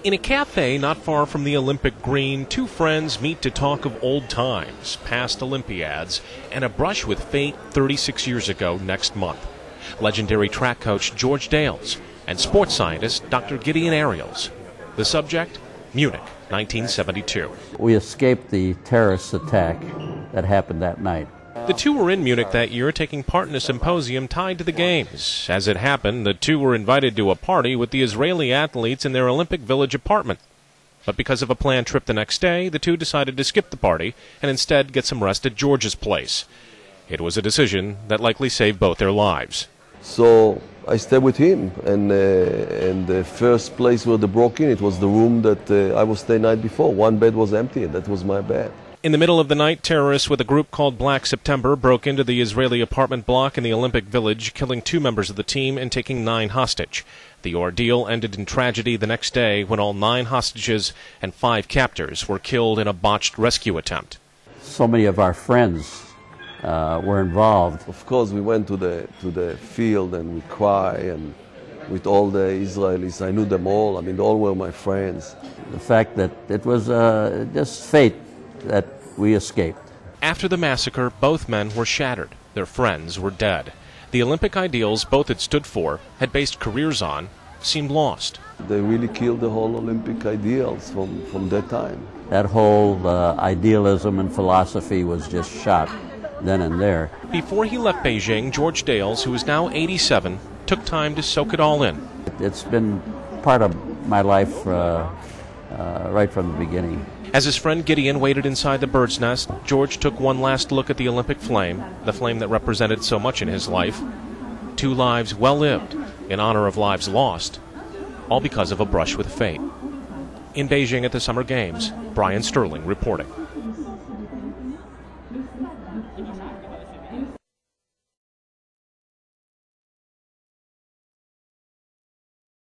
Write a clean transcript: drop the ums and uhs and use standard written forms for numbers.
In a cafe not far from the Olympic Green, two friends meet to talk of old times, past Olympiads, and a brush with fate 36 years ago next month. Legendary track coach George Dales and sports scientist Dr. Gideon Ariels. The subject, Munich, 1972. We escaped the terrorist attack that happened that night. The two were in Munich that year taking part in a symposium tied to the Games. As it happened, the two were invited to a party with the Israeli athletes in their Olympic Village apartment. But because of a planned trip the next day, the two decided to skip the party and instead get some rest at George's place. It was a decision that likely saved both their lives. So I stayed with him, and the first place where they broke in, it was the room that I was staying the night before. One bed was empty, and that was my bed. In the middle of the night, terrorists with a group called Black September broke into the Israeli apartment block in the Olympic Village, killing 2 members of the team and taking 9 hostage. The ordeal ended in tragedy the next day when all 9 hostages and 5 captors were killed in a botched rescue attempt. So many of our friends were involved. Of course, we went to the field and we cried, and with all the Israelis, I knew them all. I mean, they all were my friends. The fact that it was just fate that we escaped. After the massacre, both men were shattered. Their friends were dead. The Olympic ideals both had stood for, had based careers on, seemed lost. They really killed the whole Olympic ideals from that time. That whole idealism and philosophy was just shot then and there. Before he left Beijing, George Dales, who is now 87, took time to soak it all in. It's been part of my life right from the beginning. As his friend Gideon waited inside the bird's nest, George took one last look at the Olympic flame, the flame that represented so much in his life. 2 lives well lived, in honor of lives lost, all because of a brush with fate. In Beijing at the Summer Games, Brian Sterling reporting.